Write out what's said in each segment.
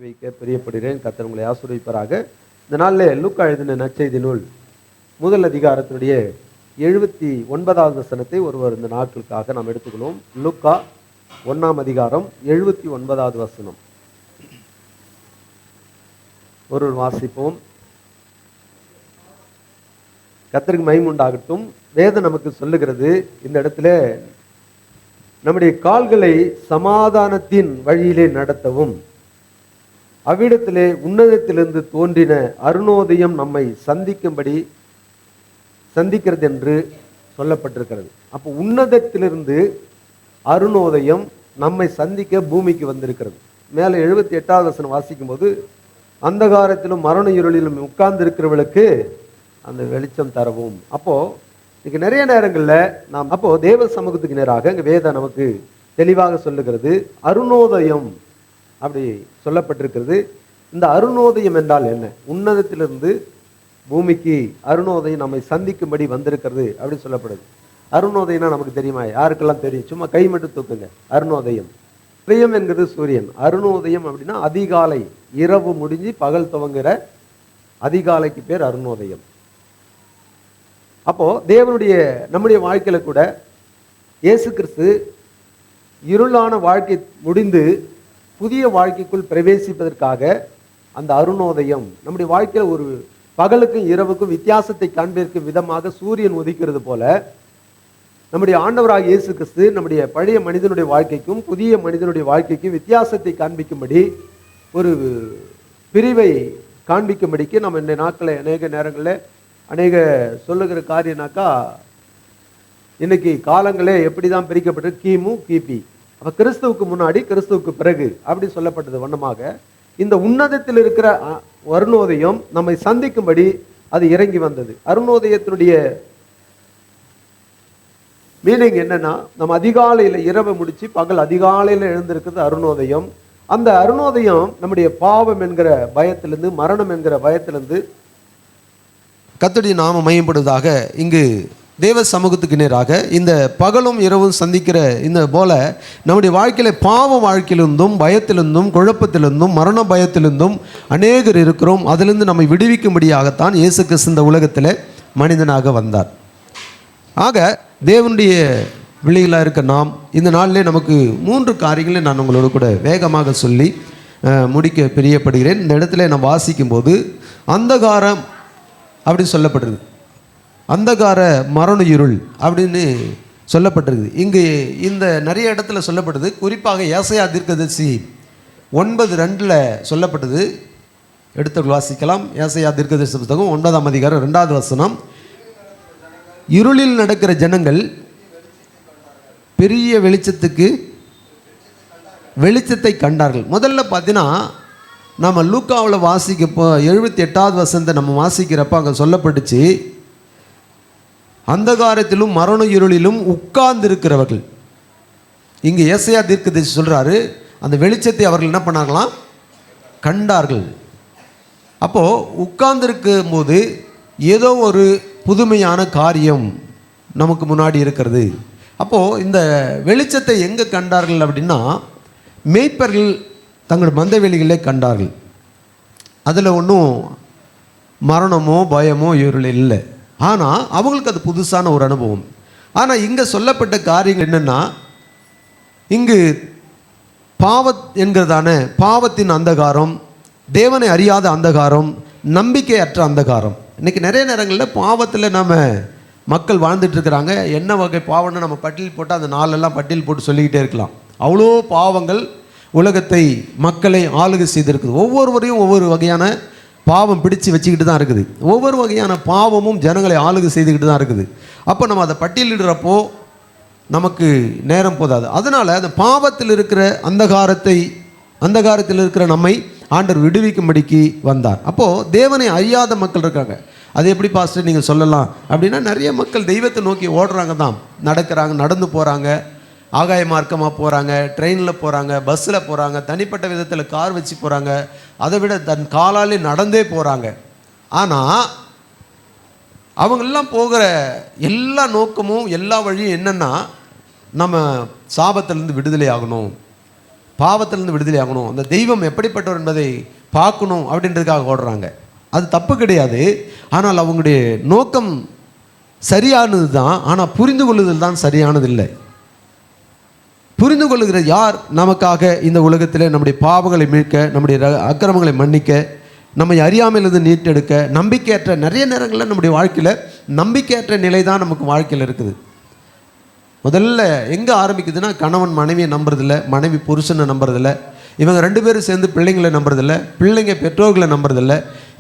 வைக்க பிரியப்படுகிறேன். கர்த்தர் உங்களை ஆசீர்வதிப்பாராக. இந்த நாளில் லூக்கா எழுதின நற்செய்தி நூல் முதல் அதிகாரத்தினுடைய 79வது வசனத்தை ஒருவர் இந்த நாட்களுக்காக நாம் எடுத்துக்கொள்வோம். லூக்கா 1ஆம் அதிகாரம் 79வது வசனம். ஒருவர் வாசிப்போம். கர்த்தருக்கு மகிமை உண்டாகட்டும். வேதம் நமக்கு சொல்லுகிறது, இந்த இடத்துல நம்முடைய கால்களை சமாதானத்தின் வழியிலே நடத்தவும் அவ்விடத்திலே உன்னதத்திலிருந்து தோன்றின அருணோதயம் நம்மை சந்திக்கிறது என்று சொல்லப்பட்டிருக்கிறது. அப்போ உன்னதத்திலிருந்து அருணோதயம் நம்மை சந்திக்க பூமிக்கு வந்திருக்கிறது. மேலே 78வது வசனம் வாசிக்கும் போது, அந்தகாரத்திலும் மரண இருளிலும் உட்கார்ந்து இருக்கிறவர்களுக்கு அந்த வெளிச்சம் தரவும். அப்போ இன்னைக்கு நிறைய நேரங்களில் நாம் தேவ சமூகத்துக்கு நேராக இங்கே வேதம் நமக்கு தெளிவாக சொல்லுகிறது, அருணோதயம் அப்படி சொல்லப்பட்டிருக்கிறது. இந்த அருணோதயம் என்றால் என்ன? உன்னதத்திலிருந்து பூமிக்கு அருணோதயம் நம்மை சந்திக்கும்படி வந்திருக்கிறது அப்படி சொல்லப்படுது. அருணோதயம்னா நமக்கு தெரியுமா? யாருக்கெல்லாம் தெரியும்? சும்மா கை மட்டும் தூக்குங்க. அருணோதயம், உதயம் என்கிறது சூரியன். அருணோதயம் அப்படின்னா அதிகாலை, இரவு முடிஞ்சு பகல் துவங்குற அதிகாலைக்கு பேர் அருணோதயம். அப்போ நம்முடைய வாழ்க்கையில கூட இயேசு கிறிஸ்து இருளான வாழ்க்கை முடிந்து புதிய வாழ்க்கைக்குள் பிரவேசிப்பதற்காக அந்த அருணோதயம் நம்முடைய வாழ்க்கையில் ஒரு பகலுக்கும் இரவுக்கும் வித்தியாசத்தை காண்பிக்கும் விதமாக சூரியன் உதிக்கிறது போல, நம்முடைய ஆண்டவராக இயேசு கிறிஸ்து நம்முடைய பழைய மனிதனுடைய வாழ்க்கைக்கும் புதிய மனிதனுடைய வாழ்க்கைக்கும் வித்தியாசத்தை காண்பிக்கும்படி ஒரு பிரிவை காண்பிக்கும்படிக்கு நம்ம இந்த நாட்களை அநேக நேரங்களில் அநேக சொல்லுகிற காரியம்னாக்கா, இன்னைக்கு காலங்களே எப்படி தான் பிரிக்கப்பட்டு கிமு கிபி, அப்போ கிறிஸ்துவுக்கு முன்னாடி கிறிஸ்துவுக்கு பிறகு அப்படி சொல்லப்பட்டது வண்ணமாக இந்த உன்னதத்தில் இருக்கிற அருணோதயம் நம்மை சந்திக்கும்படி அது இறங்கி வந்தது. அருணோதயத்தினுடைய மீனிங் என்னன்னா, நம்ம அதிகாலையில் இரவை முடிச்சு பகல் அதிகாலையில் எழுந்திருக்கிறது அருணோதயம். அந்த அருணோதயம் நம்முடைய பாவம் என்கிற பயத்திலிருந்து, மரணம் என்கிற பயத்திலிருந்து கர்த்தருடைய நாமம் மையப்படுவதாக இங்கு தேவ சமூகத்துக்கு நேராக இந்த பகலும் இரவும் சந்திக்கிற இந்த போல நம்முடைய வாழ்க்கையில பாவ வாழ்க்கையிலிருந்தும் பயத்திலிருந்தும் குழப்பத்திலிருந்தும் மரண பயத்திலிருந்தும் அநேகர் இருக்கிறோம். அதிலிருந்து நம்மை விடுவிக்கும்படியாகத்தான் இயேசு கிறிஸ்து இந்த உலகத்தில் மனிதனாக வந்தார். ஆக தேவனுடைய பிள்ளைகளாக இருக்க நாம் இந்த நாளிலே நமக்கு 3 காரியங்களை நான் உங்களோடு கூட வேகமாக சொல்லி முடிக்க பிரியப்படுகிறேன். இந்த இடத்துல நான் வாசிக்கும் போது அந்தகாரம் அப்படி சொல்லப்பட்டிருக்கு, அந்தகார மரண இருள் அப்படின்னு சொல்லப்பட்டிருக்கு. இங்கு இந்த நிறைய இடத்துல சொல்லப்பட்டது, குறிப்பாக ஏசாயா தீர்க்கதரிசி 9:2 சொல்லப்பட்டது. எடுத்து வாசிக்கலாம். ஏசாயா தீர்க்கதரிசி புத்தகம் 9ஆம் அதிகாரம் 2வது வசனம். இருளில் நடக்கிற ஜனங்கள் பெரிய வெளிச்சத்தை கண்டார்கள். முதல்ல பார்த்தீங்கன்னா நம்ம லூக்காவில் வாசிக்கப்போ 78வது வசனத்தை நம்ம வாசிக்கிறப்ப அங்கே சொல்லப்பட்டுச்சு, அந்தகாரத்திலும் மரண இருளிலும் உட்கார்ந்து இருக்கிறவர்கள். இங்கே ஏசாயா தீர்க்கதரிசி சொல்கிறாரு, அந்த வெளிச்சத்தை அவர்கள் என்ன பண்ணாங்களாம்? கண்டார்கள். அப்போது உட்கார்ந்துருக்கும் போது ஏதோ ஒரு புதுமையான காரியம் நமக்கு முன்னாடி இருக்கிறது. அப்போது இந்த வெளிச்சத்தை எங்கே கண்டார்கள் அப்படின்னா, மேய்ப்பர்கள் தங்கள் மந்தைவெளிகளே கண்டார்கள். அதில் ஒன்றும் மரணமோ பயமோ இருள் இல்லை. ஆனால் அவங்களுக்கு அது புதுசான ஒரு அனுபவம். ஆனால் இங்கே சொல்லப்பட்ட காரியங்கள் என்னென்னா, இங்கு என்கிறதான பாவத்தின் அந்தகாரம், தேவனை அறியாத அந்தகாரம், நம்பிக்கையற்ற அந்தகாரம். இன்றைக்கி நிறைய நேரங்களில் பாவத்தில் நம்ம மக்கள் வாழ்ந்துட்டுருக்கிறாங்க. என்ன வகை பாவம்னு நம்ம பட்டியல் போட்டால் அந்த நாளெல்லாம் பட்டியல் போட்டு சொல்லிக்கிட்டே இருக்கலாம். அவ்வளோ பாவங்கள் உலகத்தை மக்களை ஆளுகை செய்திருக்குது. ஒவ்வொருவரையும் ஒவ்வொரு வகையான பாவம் பிடிச்சு வச்சுக்கிட்டு தான் இருக்குது. ஒவ்வொரு வகையான பாவமும் ஜனங்களை ஆளுகை செய்துக்கிட்டு தான் இருக்குது. அப்போ நம்ம அதை பட்டியலிடுறப்போ நமக்கு நேரம் போதாது. அதனால் அந்த பாவத்தில் இருக்கிற அந்தகாரத்தில் இருக்கிற நம்மை ஆண்டவர் விடுவிக்கும்படிக்கு வந்தார். அப்போது தேவனை அறியாத மக்கள் இருக்காங்க. அது எப்படி பாஸ்டர் நீங்கள் சொல்லலாம் அப்படின்னா, நிறைய மக்கள் தெய்வத்தை நோக்கி ஓடுறாங்க தான், நடக்கிறாங்க, நடந்து போகிறாங்க, ஆகாய மார்க்கமாக போகிறாங்க, ட்ரெயினில் போகிறாங்க, பஸ்ஸில் போகிறாங்க, தனிப்பட்ட விதத்தில் கார் வச்சு போகிறாங்க, அதை விட தன் காலாலே நடந்தே போகிறாங்க. ஆனால் அவங்களெல்லாம் போகிற எல்லா நோக்கமும் எல்லா வழியும் என்னென்னா, நம்ம சாபத்திலேருந்து விடுதலை ஆகணும், பாவத்திலிருந்து விடுதலை ஆகணும், அந்த தெய்வம் எப்படிப்பட்டவர் என்பதை பார்க்கணும் அப்படின்றதுக்காக ஓடுறாங்க. அது தப்பு கிடையாது. ஆனால் அவங்களுடைய நோக்கம் சரியானது தான். ஆனால் புரிந்து கொள்ளுதல் தான் சரியானது இல்லை. புரிந்து கொள்ளுகிற யார் நமக்காக இந்த உலகத்தில் நம்முடைய பாவங்களை மீட்க, நம்முடைய அக்கிரமங்களை மன்னிக்க, நம்மை அறியாமையிலிருந்து நீட்டெடுக்க, நம்பிக்கையற்ற நிறைய நேரங்களில் நம்முடைய வாழ்க்கையில் நம்பிக்கையற்ற நிலை தான் நமக்கு வாழ்க்கையில் இருக்குது. முதல்ல எங்கே ஆரம்பிக்குதுன்னா, கணவன் மனைவியை நம்புறதில்ல, மனைவி புருஷனை நம்புறதில்ல, இவங்க 2 பேரும் சேர்ந்து பிள்ளைங்களை நம்புறதில்ல, பிள்ளைங்க பெற்றோர்களை நம்புறதில்ல.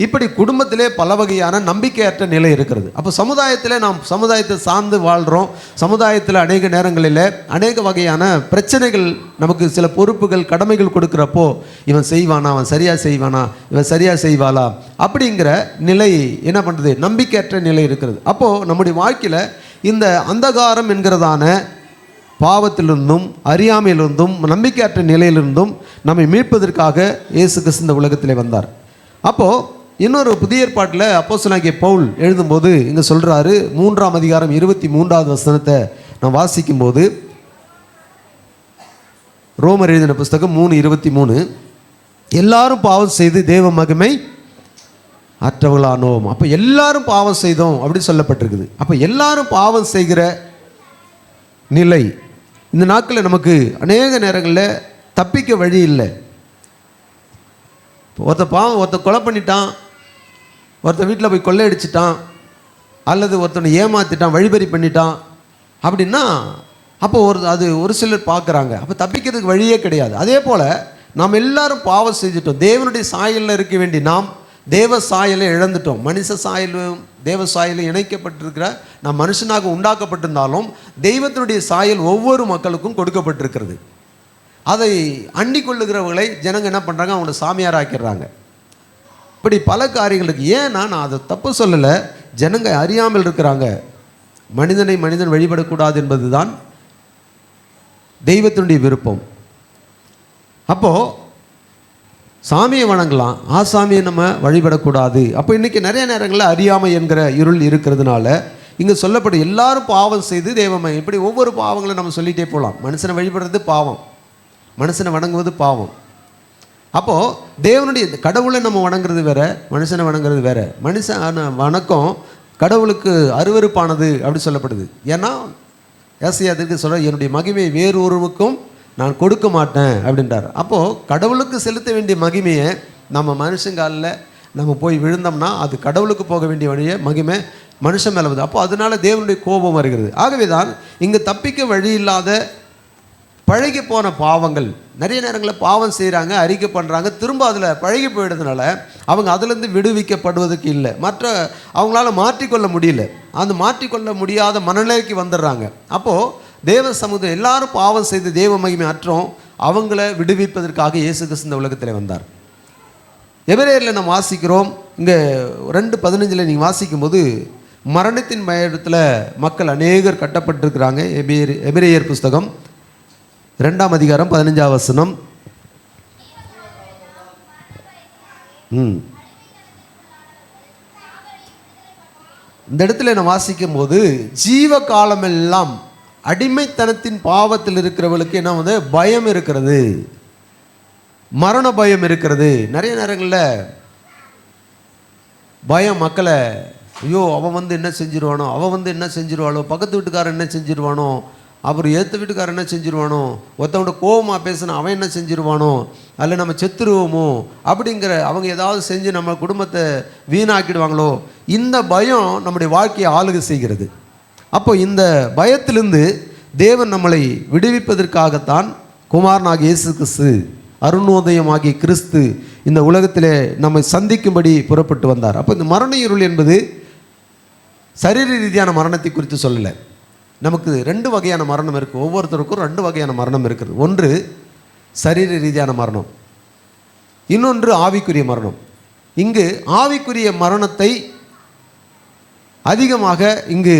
இப்படி குடும்பத்திலே பல வகையான நம்பிக்கையற்ற நிலை இருக்கிறது. அப்போ சமுதாயத்தில் நாம் சமுதாயத்தை சார்ந்து வாழ்கிறோம். சமுதாயத்தில் அநேக நேரங்களில் அநேக வகையான பிரச்சனைகள், நமக்கு சில பொறுப்புகள் கடமைகள் கொடுக்குறப்போ இவன் செய்வானா, அவன் சரியாக செய்வானா, இவன் சரியாக செய்வாளா அப்படிங்கிற நிலை என்ன பண்ணுறது, நம்பிக்கையற்ற நிலை இருக்கிறது. அப்போது நம்முடைய வாழ்க்கையில் இந்த அந்தகாரம் என்கிறதான பாவத்திலிருந்தும் அறியாமையிலிருந்தும் நம்பிக்கையற்ற நிலையிலிருந்தும் நம்மை மீட்பதற்காக இயேசு கிறிஸ்து இந்த உலகத்திலே வந்தார். அப்போது இன்னொரு புதிய ஏற்பாட்டில் அப்போஸ்தலனாகிய பவுல் எழுதும்போது இங்கே சொல்கிறாரு, 3ஆம் அதிகாரம் 23வது வசனத்தை நான் வாசிக்கும்போது, ரோமர் எழுதின புஸ்தகம் 3:23, எல்லாரும் பாவம் செய்து தேவ மகிமை அற்றவர்களானோம். அப்போ எல்லாரும் பாவம் செய்தோம் அப்படின்னு சொல்லப்பட்டிருக்குது. அப்போ எல்லாரும் பாவம் செய்கிற நிலை இந்த நாட்களில் நமக்கு அநேக நேரங்களில் தப்பிக்க வழி இல்லை. ஒருத்த கொலை பண்ணிட்டான், ஒருத்தர் வீட்டில் போய் கொள்ளையடிச்சிட்டான், அல்லது ஒருத்தனை ஏமாற்றிட்டான், வழிபறி பண்ணிட்டான் அப்படின்னா அப்போ அது ஒரு சிலர் பார்க்குறாங்க. அப்போ தப்பிக்கிறதுக்கு வழியே கிடையாது. அதே போல் நாம் எல்லாரும் பாவம் செஞ்சுட்டோம். தேவனுடைய சாயலில் இருக்க வேண்டி நாம் தேவ சாயலை இழந்துட்டோம். மனுஷ சாயலும் தேவ சாயலும் இணைக்கப்பட்டிருக்கிற நாம் மனுஷனாக உண்டாக்கப்பட்டிருந்தாலும் தெய்வத்தினுடைய சாயல் ஒவ்வொரு மக்களுக்கும் கொடுக்கப்பட்டிருக்கிறது. அதை அண்டி கொள்ளுகிறவர்களை ஜனங்க என்ன பண்ணுறாங்க, அவங்கள சாமியார் ஆக்கிடுறாங்க. இப்படி பல காரியங்களுக்கு. ஏன்னா நான் அதை தப்பு சொல்லலை, ஜனங்க அறியாமல் இருக்கிறாங்க. மனிதனை மனிதன் வழிபடக்கூடாது என்பது தான் தெய்வத்தினுடைய விருப்பம். அப்போது சாமியை வணங்கலாம், ஆசாமியை நம்ம வழிபடக்கூடாது. அப்போ இன்றைக்கி நிறைய நேரங்களில் அறியாமை என்கிற இருள் இருக்கிறதுனால இங்கே சொல்லப்படும் எல்லாரும் பாவம் செய்து தேவமை, இப்படி ஒவ்வொரு பாவங்களை நம்ம சொல்லிகிட்டே போகலாம். மனுஷனை வழிபடுறது பாவம், மனுஷனை வணங்குவது பாவம். அப்போது தேவனுடைய கடவுளை நம்ம வணங்குறது வேற, மனுஷனை வணங்குறது வேற. மனுஷன வணக்கம் கடவுளுக்கு அருவருப்பானது அப்படி சொல்லப்படுது. ஏன்னா ஏசாயாவுக்கு சொல்ல, என்னுடைய மகிமை வேறு ஒருவருக்கும் நான் கொடுக்க மாட்டேன் அப்படின்றார். அப்போது கடவுளுக்கு செலுத்த வேண்டிய மகிமையை நம்ம மனுஷங்காலில் நம்ம போய் விழுந்தோம்னா அது கடவுளுக்கு போக வேண்டிய வழியை மகிமை மனுஷன் மேலே வருது. அப்போ அதனால தேவனுடைய கோபம் வருகிறது. ஆகவே தான் இங்கே தப்பிக்க வழி இல்லாத பழகி போன பாவங்கள், நிறைய நேரங்களில் பாவம் செய்கிறாங்க, அறிக்கை பண்ணுறாங்க, திரும்ப அதில் பழகி போயிடுறதுனால அவங்க அதிலேருந்து விடுவிக்கப்படுவதற்கு இல்லை, மற்ற அவங்களால மாற்றிக்கொள்ள முடியல, அந்த மாற்றிக்கொள்ள முடியாத மனநிலைக்கு வந்துடுறாங்க. அப்போது தேவ சமூகம் எல்லாரும் பாவம் செய்து தேவ மகிமை அற்றோம், அவங்கள விடுவிப்பதற்காக இயேசு கிறிஸ்து இந்த உலகத்தில் வந்தார். எபிரேயரில் நம்ம வாசிக்கிறோம், இங்கே 2:15 நீங்கள் வாசிக்கும்போது மரணத்தின் பயத்தில் மக்கள் அநேகர் கட்டப்பட்டிருக்கிறாங்க. எபிரேயர் புஸ்தகம் 2ஆம் அதிகாரம் 15ஆம் வசனம். இந்த இடத்துல நான் வாசிக்கும் போது, ஜீவ காலமெல்லாம் அடிமைத்தனத்தின் பாவத்தில் இருக்கிறவர்களுக்கு என்ன வந்து பயம் இருக்கிறது, மரண பயம் இருக்கிறது. நிறைய நேரங்களில் பயம் மக்களை, ஐயோ அவன் வந்து என்ன செஞ்சிருவானோ, அவன் வந்து என்ன செஞ்சிருவானோ, பக்கத்து வீட்டுக்காரன் என்ன செஞ்சிருவானோ, அப்புறம் ஏற்ற வீட்டுக்காரன் என்ன செஞ்சிருவானோ, ஒருத்தவங்க கோவமாக பேசினா அவன் என்ன செஞ்சிருவானோ, அல்ல நம்ம செத்துருவோமோ அப்படிங்கிற, அவங்க ஏதாவது செஞ்சு நம்ம குடும்பத்தை வீணாக்கிடுவாங்களோ, இந்த பயம் நம்முடைய வாழ்க்கையை ஆளுகை செய்கிறது. அப்போ இந்த பயத்திலிருந்து தேவன் நம்மளை விடுவிப்பதற்காகத்தான் குமாரனாகிய இயேசு கிறிஸ்து, அருணோதயமாகிய கிறிஸ்து இந்த உலகத்திலே நம்மை சந்திக்கும்படி புறப்பட்டு வந்தார். அப்போ இந்த மரண இருள் என்பது சரீர ரீதியான மரணத்தை குறித்து சொல்லலை. நமக்கு 2 வகையான மரணம் இருக்குது. ஒவ்வொருத்தருக்கும் 2 வகையான மரணம் இருக்கிறது. ஒன்று சரீர ரீதியான மரணம், இன்னொன்று ஆவிக்குரிய மரணம். இங்கு ஆவிக்குரிய மரணத்தை அதிகமாக இங்கு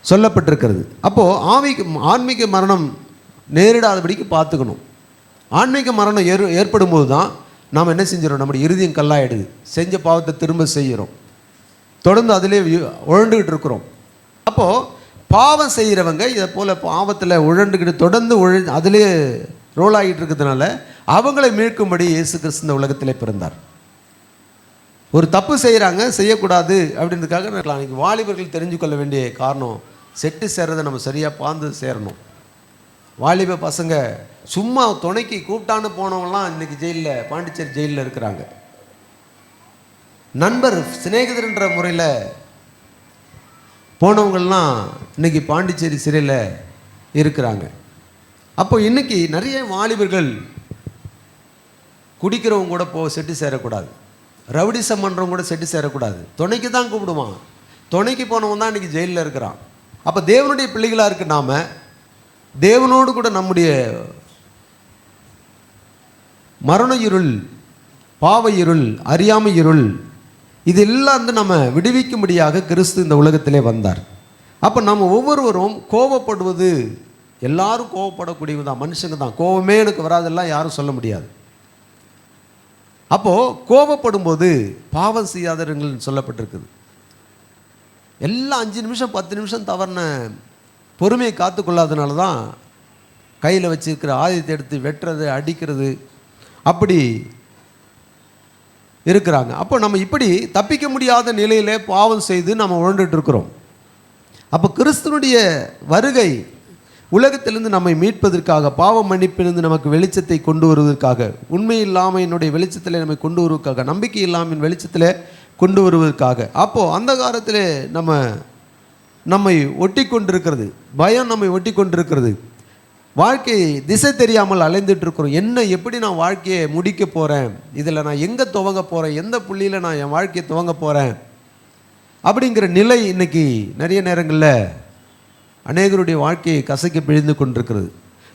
சொல்லப்பட்டிருக்கிறது. அப்போது ஆன்மீக மரணம் நேரிடாதபடிக்கு பார்த்துக்கணும். ஆன்மீக மரணம் ஏற்படும் போது தான் நாம் என்ன செஞ்சிடறோம், நம்முடைய இருதயம் கல்லாயிடுது, செஞ்ச பாவத்தை திரும்ப செய்கிறோம், தொடர்ந்து அதிலே உழண்டுகிட்டு இருக்கிறோம். அப்போது பாவம் செய்கிறவங்க இதை போல் பாவத்தில் உழண்டுக்கிட்டு தொடர்ந்து அதிலே ரோல் ஆகிட்டு இருக்கிறதுனால அவங்களை மீட்கும்படி இயேசு கிறிஸ்து இந்த உலகத்திலே பிறந்தார். ஒரு தப்பு செய்கிறாங்க, செய்யக்கூடாது அப்படின்றதுக்காக இன்னைக்கு வாலிபர்கள் தெரிஞ்சு கொள்ள வேண்டிய காரணம், செட்டு சேர்றதை நம்ம சரியாக பார்த்து சேரணும். வாலிப பசங்க சும்மா துணைக்கு கூப்பிட்டான்னு போனவங்களாம் இன்றைக்கி ஜெயிலில், பாண்டிச்சேரி ஜெயிலில் இருக்கிறாங்க. நண்பர் சிநேகிதர்ன்ற முறையில் போனவங்கள்லாம் இன்றைக்கி பாண்டிச்சேரி சிறையில் இருக்கிறாங்க. அப்போ இன்றைக்கி நிறைய வாலிபர்கள் குடிக்கிறவங்க கூட செட்டு சேரக்கூடாது, ரவுடிசம் பண்ணுறவங்க கூட செட்டு சேரக்கூடாது, துணைக்கு தான் கூப்பிடுவான். துணைக்கு போனவன் தான் இன்றைக்கி ஜெயிலில் இருக்கிறான். அப்போ தேவனுடைய பிள்ளைகளாக இருக்கு நாம் தேவனோடு கூட நம்முடைய மரண இருள், பாவ இருள், அறியாமை இருள் இதெல்லாம் வந்து நம்ம விடுவிக்கும்படியாக கிறிஸ்து இந்த உலகத்திலே வந்தார். அப்போ நம்ம ஒவ்வொருவரும் கோபப்படுவது, எல்லாரும் கோபப்படக்கூடியவங்க தான், மனுஷங்க தான். கோபமே எனக்கு வராதெல்லாம் யாரும் சொல்ல முடியாது. அப்போது கோபப்படும்போது பாவம் செய்யாதவர்கள் சொல்லப்பட்டிருக்குது. எல்லாம் 5 நிமிஷம் 10 நிமிஷம் தவறின பொறுமையை காத்துக்கொள்ளாதனால தான் கையில் வச்சிருக்கிற ஆயுதத்தை எடுத்து வெட்டுறது, அடிக்கிறது, அப்படி இருக்கிறாங்க. அப்போ நம்ம இப்படி தப்பிக்க முடியாத நிலையிலே பாவம் செய்து நம்ம உழண்டுட்டு இருக்கிறோம். அப்போ கிறிஸ்துவனுடைய வருகை உலகத்திலிருந்து நம்மை மீட்பதற்காக, பாவ மன்னிப்பிலிருந்து நமக்கு வெளிச்சத்தை கொண்டு வருவதற்காக, உண்மை இல்லாமையினுடைய வெளிச்சத்தில் நம்மை கொண்டு வருவதற்காக, நம்பிக்கை இல்லாமையின் வெளிச்சத்தில் கொண்டு வருவதற்காக. அப்போது அந்த காலத்தில் நம்மை ஒட்டி கொண்டிருக்கிறது, பயம் நம்மை ஒட்டி கொண்டிருக்கிறது, வாழ்க்கை திசை தெரியாமல் அலைந்துட்டு இருக்கிறோம். என்ன, எப்படி நான் வாழ்க்கையை முடிக்க போகிறேன், இதில் நான் எங்கே துவங்க போகிறேன், எந்த புள்ளியில் நான் என் வாழ்க்கையை துவங்க போகிறேன் அப்படிங்கிற நிலை இன்னைக்கு நிறைய நேரங்களில் அநேகருடைய வாழ்க்கையை கசக்கி பிழிந்து கொண்டிருக்கிறது.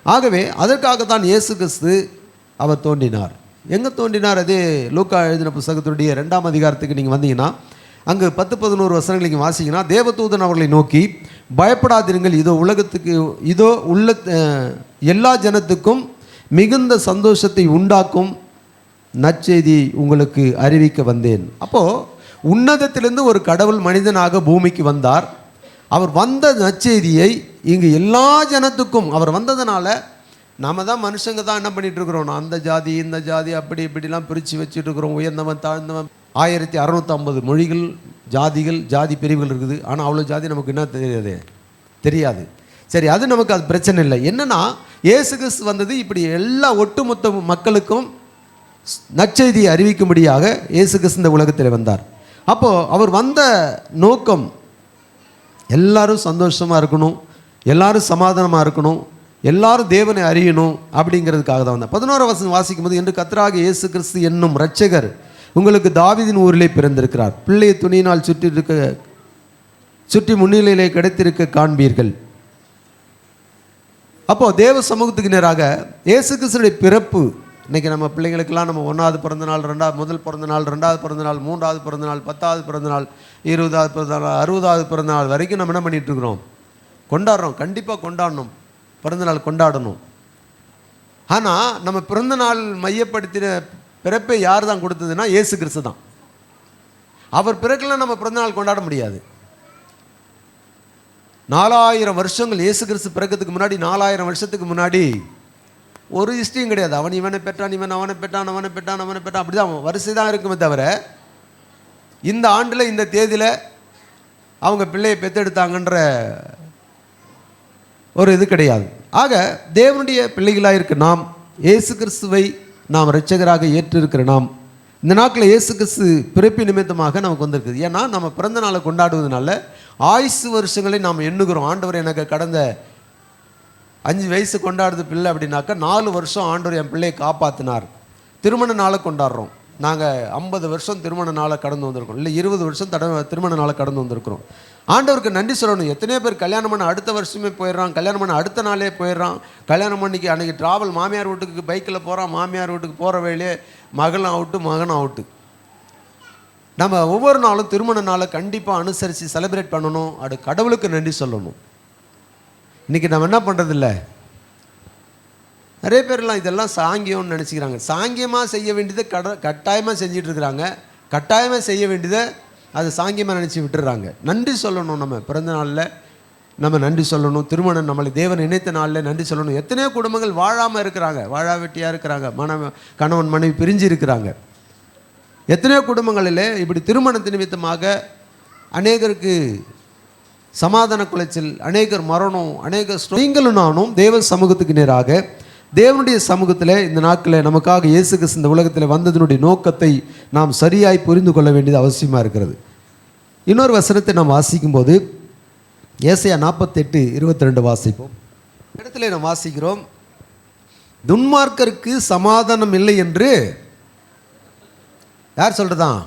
ஆகவே அதற்காகத்தான் இயேசு கிறிஸ்து அவர் தோன்றினார். எங்கே தோன்றினார்? அதே லூக்கா எழுதின புத்தகத்தினுடைய 2ஆம் அதிகாரத்துக்கு நீங்கள் வந்தீங்கன்னா அங்கு 10-11 வசனங்கள் நீங்கள் வாசிங்கன்னா, தேவதூதன் அவர்களை நோக்கி, பயப்படாதிருங்கள், இதோ உள்ள எல்லா ஜனத்துக்கும் மிகுந்த சந்தோஷத்தை உண்டாக்கும் நற்செய்தி உங்களுக்கு அறிவிக்க வந்தேன். அப்போது உன்னதத்திலிருந்து ஒரு கடவுள் மனிதனாக பூமிக்கு வந்தார். அவர் வந்த நற்செய்தியை இங்கு எல்லா ஜனத்துக்கும் அவர் வந்ததுனால நம்ம தான் மனுஷங்க தான் என்ன பண்ணிட்டு இருக்கிறோம், அந்த ஜாதி இந்த ஜாதி அப்படி இப்படிலாம் பிரித்து வச்சுட்டு இருக்கிறோம். உயர்ந்தவன் தாழ்ந்தவன், 1650 மொழிகள், ஜாதிகள், ஜாதி பிரிவுகள் இருக்குது. ஆனால் அவ்வளோ ஜாதி நமக்கு என்ன தெரியாது. சரி, அது நமக்கு அது பிரச்சனை இல்லை. என்னன்னா இயேசு கிறிஸ்து வந்தது இப்படி எல்லா ஒட்டுமொத்த மக்களுக்கும் நற்செய்தியை அறிவிக்கும்படியாக இயேசு கிறிஸ்து இந்த உலகத்தில் வந்தார். அப்போது அவர் வந்த நோக்கம் எல்லாரும் சந்தோஷமாக இருக்கணும், எல்லாரும் சமாதானமாக இருக்கணும், எல்லாரும் தேவனை அறியணும் அப்படிங்கிறதுக்காக தான் வந்தார். 11ஆம் வசனம் வாசிக்கும் போது, என்று கர்த்தராகிய இயேசு கிறிஸ்து என்னும் இரட்சகர் உங்களுக்கு தாவீதின் ஊரிலே பிறந்திருக்கிறார், பிள்ளையை துணியினால் சுற்றி முன்னிலையிலே கிடைத்திருக்க காண்பீர்கள். அப்போது தேவ சமூகத்துக்கு நேராக இயேசு கிறிஸ்துடைய பிறப்பு இன்றைக்கி நம்ம பிள்ளைங்களுக்கெல்லாம் நம்ம 1வது பிறந்தநாள், 2வது முதல் பிறந்தநாள், 2வது பிறந்தநாள், 3வது பிறந்தநாள், 10வது பிறந்தநாள், 20வது பிறந்தநாள், 60வது பிறந்தநாள் வரைக்கும் நம்ம என்ன பண்ணிகிட்டு இருக்கிறோம், கொண்டாடுறோம். கண்டிப்பாக கொண்டாடணும், பிறந்தநாள் கொண்டாடணும். ஆனால் நம்ம பிறந்தநாள் மையப்படுத்தின பிறப்பை யார் தான் கொடுத்ததுன்னா இயேசு கிறிஸ்து தான். அவர் பிறக்கெல்லாம் நம்ம பிறந்தநாள் கொண்டாட முடியாது. 4000 வருஷங்கள் இயேசு கிறிஸ்து பிறக்கிறதுக்கு முன்னாடி, 4000 வருஷத்துக்கு முன்னாடி ஒரு ஹிஸ்ட்ரியும் கிடையாது. அவன் இவனை பெற்றான், இவன் அவனை பெற்றான், அவனை பெற்றான், அவனை பெற்றான், அப்படி தான் வரிசை தான் இருக்குமே தவிர இந்த ஆண்டில் இந்த தேதியில் அவங்க பிள்ளையை பெற்றெடுத்தாங்கன்ற ஒரு இது கிடையாது. ஆக தேவனுடைய பிள்ளைகளாக இருக்க நாம், இயேசு கிறிஸ்துவை நாம் இரட்சகராக ஏற்றிருக்கிற நாம், இந்த நாட்களில் இயேசு கிறிஸ்து பிறப்பு நிமித்தமாக நமக்கு வந்திருக்குது. ஏன்னா நம்ம பிறந்த நாளை கொண்டாடுவதனால ஆயுசு வருஷங்களை நாம் எண்ணுகிறோம். ஆண்டவர் எனக்கு கடந்த 5 வயசு கொண்டாடுறது பிள்ளை அப்படின்னாக்கா 4 வருஷம் ஆண்டவர் என் பிள்ளையை காப்பாற்றினார். திருமண நாளை கொண்டாடுறோம். நாங்கள் 50 வருஷம் திருமண நாளை கடந்து வந்திருக்கோம், இல்லை 20 வருஷம் திருமண நாளை கடந்து வந்திருக்கிறோம். ஆண்டவருக்கு நன்றி சொல்லணும். எத்தனையோ பேர் கல்யாணம் பண்ண அடுத்த வருஷமே போயிடுறான், கல்யாணம் பண்ண அடுத்த நாளே போயிடுறான். கல்யாணம் பண்ணிக்கு அன்றைக்கி ட்ராவல் மாமியார் வீட்டுக்கு பைக்கில் போகிறான், மாமியார் வீட்டுக்கு போகிற வழியிலே மகளும் அவுட்டு மகனும் அவுட்டு. நம்ம ஒவ்வொரு நாளும் திருமண நாளை கண்டிப்பாக அனுசரித்து செலிப்ரேட் பண்ணணும், அது கடவுளுக்கு நன்றி சொல்லணும். இன்றைக்கி நம்ம என்ன பண்ணுறதில்ல, நிறைய பேர்லாம் இதெல்லாம் சாங்கியம்னு நினச்சிக்கிறாங்க. சாங்கியமாக செய்ய வேண்டியதை கட்டாயமாக செஞ்சிட்டு இருக்கிறாங்க, கட்டாயமாக செய்ய வேண்டியதை அது சாங்கியமாக நினச்சி விட்டுறாங்க. நன்றி சொல்லணும். நம்ம பிறந்த நாளில் நம்ம நன்றி சொல்லணும். திருமணம் நம்மளை தேவன் இணைத்த நாளில் நன்றி சொல்லணும். எத்தனையோ குடும்பங்கள் வாழாமல் இருக்கிறாங்க, வாழாவெட்டியாக இருக்கிறாங்க, கணவன் மனைவி பிரிஞ்சு இருக்கிறாங்க. எத்தனையோ குடும்பங்களில் இப்படி திருமணத்து நிமித்தமாக அநேகருக்கு சமாதான குலைச்சல், அநேகர் மரணம், நீங்களும் நானும் தேவ சமூகத்துக்கு நேராக தேவனுடைய சமூகத்தில் இந்த நாட்களில் நமக்காக இயேசு கிறிஸ்து இந்த உலகத்தில் வந்ததனுடைய நோக்கத்தை நாம் சரியாய் புரிந்து கொள்ள வேண்டியது அவசியமாக இருக்கிறது. இன்னொரு வசனத்தை நாம் வாசிக்கும்போது ஏசாயா 48:22 வாசிப்போம். இடத்துல நாம் வாசிக்கிறோம், துன்மார்க்கருக்கு சமாதானம் இல்லை என்று யார் சொல்றதான்?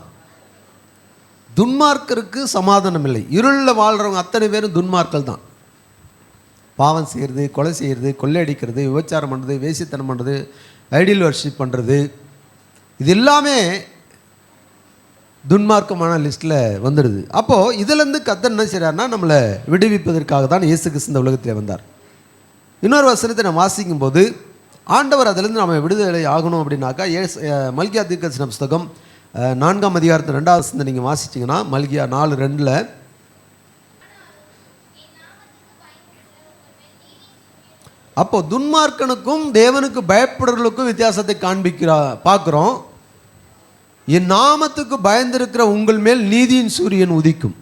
துன்மார்க்கருக்கு சமாதானம் இல்லை. இருளில் வாழ்கிறவங்க அத்தனை பேரும் துன்மார்கள் தான். பாவம் செய்கிறது, கொலை செய்கிறது, கொள்ளையடிக்கிறது, விபச்சாரம் பண்ணுறது, வேசித்தனம் பண்ணுறது, ஐடியல் வர்ஷிப் பண்ணுறது, இது எல்லாமே துன்மார்க்கமான லிஸ்ட்டில் வந்துடுது. அப்போது இதிலேருந்து கர்த்தர் என்ன செய்கிறார்னா நம்மளை விடுவிப்பதற்காக தான் இயேசு கிறிஸ்து இந்த உலகத்தில் வந்தார். இன்னொரு வசனத்தை நான் வாசிக்கும் போது ஆண்டவர் அதிலிருந்து நம்ம விடுதலை ஆகணும் அப்படின்னாக்கா மல்கியா தீர்க்கதரிசன புஸ்தகம் 4ஆம் அதிகாரத்தில் 2வது வசனத்தை நீங்கள் வாசிச்சிங்கன்னா மல்கியா 4:2 அப்போ துன்மார்க்கனுக்கும் தேவனுக்கு பயப்படுறவர்களுக்கும் வித்தியாசத்தை பார்க்குறோம். என் நாமத்துக்கு பயந்திருக்கிற உங்கள் மேல் நீதியின் சூரியன் உதிக்கும்.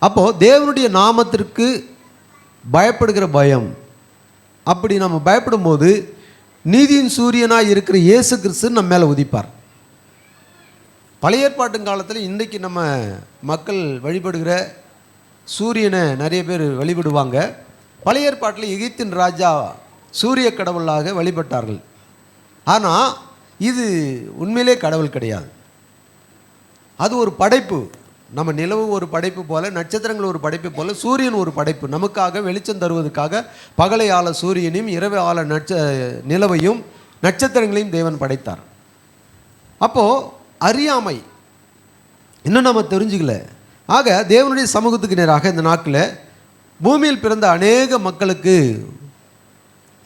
அப்போ தேவனுடைய நாமத்திற்கு பயப்படுகிற பயம், அப்படி நம்ம பயப்படும் போது நீதியின் சூரியனாக இருக்கிற இயேசு கிறிஸ்து நம்ம மேலே உதிப்பார். பழைய ஏற்பாட்டு காலத்தில் இன்றைக்கு நம்ம மக்கள் வழிபடுகிற சூரியனை நிறைய பேர் வழிபடுவாங்க. பழைய ஏற்பாட்டில் எகிப்தின் ராஜா சூரிய கடவுளாக வழிபட்டார்கள். ஆனால் இது உண்மையிலே கடவுள் கிடையாது. அது ஒரு படைப்பு. நம்ம நிலவு ஒரு படைப்பு போல, நட்சத்திரங்கள் ஒரு படைப்பு போல, சூரியன் ஒரு படைப்பு. நமக்காக வெளிச்சம் தருவதற்காக பகலை ஆள சூரியனையும் இரவு ஆள நிலவையும் நட்சத்திரங்களையும் தேவன் படைத்தார். அப்போது அறியாமை இன்னும் நம்ம தெரிஞ்சுக்கல. ஆக தேவனுடைய சமூகத்துக்கு நேராக இந்த நாட்களில் பூமியில் பிறந்த அநேக மக்களுக்கு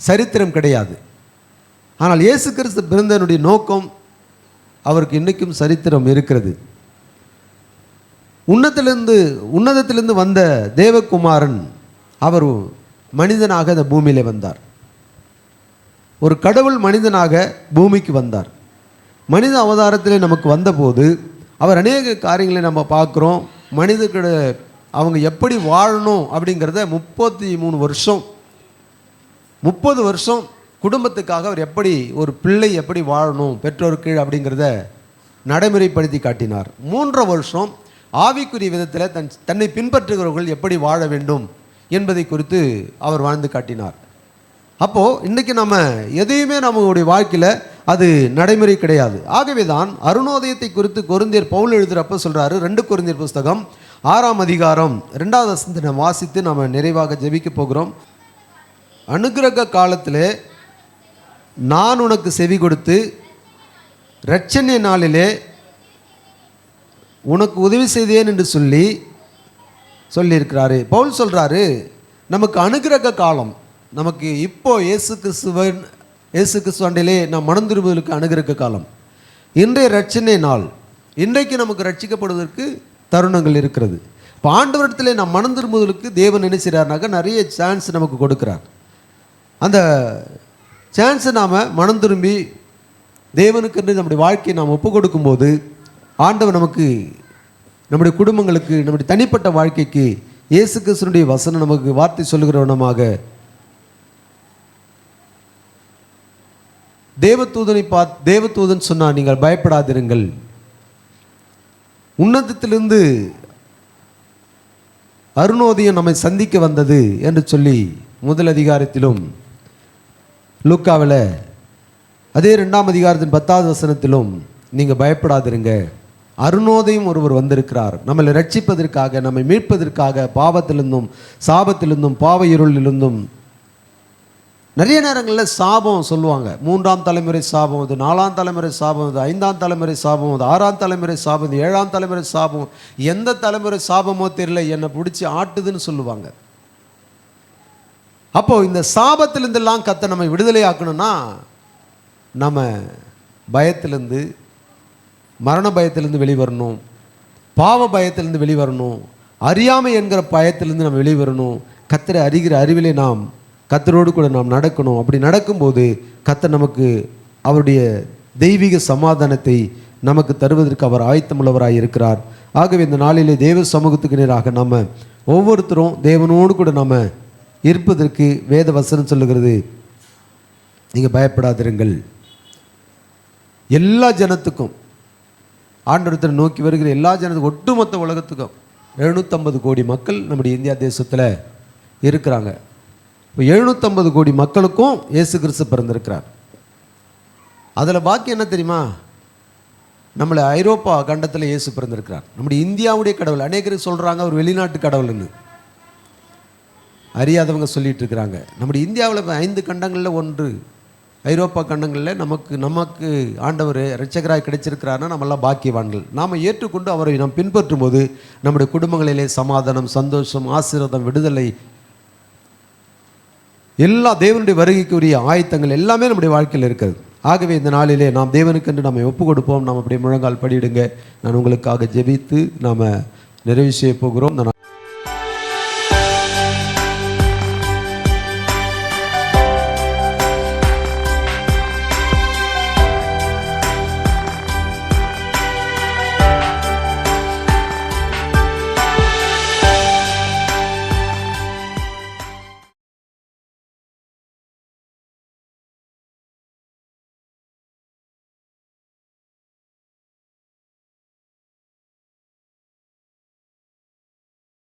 சரித்திரம் கிடையாது. ஆனால் இயேசு கிறிஸ்து பிறந்தனுடைய நோக்கம் அவருக்கு இன்றைக்கும் சரித்திரம் இருக்கிறது. உன்னதத்திலிருந்து வந்த தேவகுமாரன் அவர் மனிதனாக இந்த பூமியிலே வந்தார். ஒரு கடவுள் மனிதனாக பூமிக்கு வந்தார். மனித அவதாரத்திலே நமக்கு வந்தபோது அவர் அநேக காரியங்களை நம்ம பார்க்குறோம். மனிதர்களோட அவங்க எப்படி வாழணும் அப்படிங்கிறத 33 வருஷம் 30 வருஷம் குடும்பத்துக்காக அவர் எப்படி ஒரு பிள்ளை எப்படி வாழணும் பெற்றோர் கீழ் அப்படிங்கிறத நடைமுறைப்படுத்தி காட்டினார். 3 வருஷம் ஆவிக்குரிய விதத்தில் தன்னை பின்பற்றுகிறவர்கள் எப்படி வாழ வேண்டும் என்பதை குறித்து அவர் வாழ்ந்து காட்டினார். அப்போது இன்றைக்கி நம்ம எதையுமே நம்மளுடைய வாழ்க்கையில் அது நடைமுறை கிடையாது. ஆகவே தான் அருணோதயத்தை குறித்து கொரிந்தியர் பவுல் எழுதுகிறப்ப சொல்கிறாரு. 2 கொரிந்தியர் புஸ்தகம் 6ஆம் அதிகாரம் 2வது வசனத்தை வாசித்து நாம் நிறைவாக ஜெபிக்க போகிறோம். அனுக்கிரக காலத்திலே நான் உனக்கு செவி கொடுத்து இரட்சணிய நாளிலே உனக்கு உதவி செய்தேன் என்று சொல்லியிருக்கிறாரு. பவுல் சொல்கிறாரு, நமக்கு அனுக்கிரக காலம், நமக்கு இப்போ இயேசு கிறிஸ்துவண்டிலே நாம் மனம் திரும்புவதற்கு அனுக்கிரக காலம். இன்றைய இரட்சணிய நாள், இன்றைக்கு நமக்கு ரட்சிக்கப்படுவதற்கு தருணங்கள் இருக்கிறது. இப்போ ஆண்டவரிடத்திலே நாம் மனம் திரும்புவதற்கு தேவன் நினைச்சார்னாக்க நிறைய சான்ஸ் நமக்கு கொடுக்குறார். அந்த சான்ஸை நாம் மனம் திரும்பி தேவனுக்கு நம்முடைய வாழ்க்கையை நாம் ஒப்பு கொடுக்கும்போது ஆண்டவர் நமக்கு நம்முடைய குடும்பங்களுக்கு நம்முடைய தனிப்பட்ட வாழ்க்கைக்கு இயேசு கிறிஸ்துவினுடைய வசனம் நமக்கு வார்த்தை சொல்லுகிறவனமாக தேவதூதன் சொன்னார், நீங்கள் பயப்படாதிருங்கள். உன்னதத்திலிருந்து அருணோதயம் நம்மை சந்திக்க வந்தது என்று சொல்லி முதல் அதிகாரத்திலும் லூக்காவில் அதே 2ஆம் அதிகாரத்தின் 10வது வசனத்திலும் நீங்கள் பயப்படாதிருங்க, அருணோதயம் ஒருவர் வந்திருக்கிறார் நம்மளை ரட்சிப்பதற்காக, நம்மை மீட்பதற்காக, பாவத்திலிருந்தும் சாபத்திலிருந்தும் பாவ இருளிலிருந்தும். நிறைய நேரங்களில் சாபம் சொல்லுவாங்க. 3ஆம் தலைமுறை சாபம், அது 4ஆம் தலைமுறை சாபம், அது 5ஆம் தலைமுறை சாபம், அது 6ஆம் தலைமுறை சாபம், இது 7ஆம் தலைமுறை சாபம், எந்த தலைமுறை சாபமோ தெரியல, என்னை பிடிச்சி ஆட்டுதுன்னு சொல்லுவாங்க. அப்போது இந்த சாபத்திலிருந்தெல்லாம் கர்த்தர் நம்ம விடுதலை ஆக்கணும்னா நம்ம பயத்திலிருந்து, மரண பயத்திலிருந்து வெளிவரணும், பாவ பயத்திலிருந்து வெளிவரணும், அறியாமை என்கிற பயத்திலிருந்து நம்ம வெளியே வரணும். கர்த்தரை அறிகிற அறிவிலே நாம் கர்த்தரோடு கூட நாம் நடக்கணும். அப்படி நடக்கும்போது கர்த்தர் நமக்கு அவருடைய தெய்வீக சமாதானத்தை நமக்கு தருவதற்கு அவர் ஆயத்தமுள்ளவராய் இருக்கிறார். ஆகவே இந்த நாளிலே தேவ சமூகத்துக்கு நேராக நம்ம ஒவ்வொருத்தரும் தேவனோடு கூட நம்ம இருப்பதற்கு வேத வசனம் சொல்லுகிறது, நீங்கள் பயப்படாதிருங்கள். எல்லா ஜனத்துக்கும் ஆண்டவரை நோக்கி வருகிற எல்லா ஜனத்துக்கும், ஒட்டுமொத்த உலகத்துக்கும் 750 கோடி மக்கள் நம்முடைய இந்தியா தேசத்தில் இருக்கிறாங்க. இப்போ 750 கோடி மக்களுக்கும் இயேசு கிறிஸ்து பிறந்திருக்கிறார். அதில் பாக்கி என்ன தெரியுமா? நம்மளை ஐரோப்பா கண்டத்தில் இயேசு பிறந்திருக்கிறார். நம்முடைய இந்தியாவுடைய கடவுள். அநேகர் சொல்கிறாங்க அவர் வெளிநாட்டு கடவுள்னு, அறியாதவங்க சொல்லிட்டு இருக்கிறாங்க. நம்முடைய இந்தியாவில் 5 கண்டங்களில் ஒன்று ஐரோப்பா கண்டங்களில் நமக்கு ஆண்டவர் இரட்சகராய் கிடைச்சிருக்கிறாருன்னா நம்மெல்லாம் பாக்கியவான்கள். நாம் ஏற்றுக்கொண்டு அவரை நாம் பின்பற்றும் போது நம்முடைய குடும்பங்களிலே சமாதானம், சந்தோஷம், ஆசீர்வாதம், விடுதலை, எல்லா தேவனுடைய வருகைக்குரிய ஆயத்தங்கள் எல்லாமே நம்முடைய வாழ்க்கையில் இருக்கிறது. ஆகவே இந்த நாளிலே நாம் தேவனுக்கென்று நம்மை ஒப்பு கொடுப்போம். நாம் அப்படியே முழங்கால் படியிடுங்க. நான் உங்களுக்காக ஜெபித்து நாம் நிறைவு செய்ய போகிறோம்.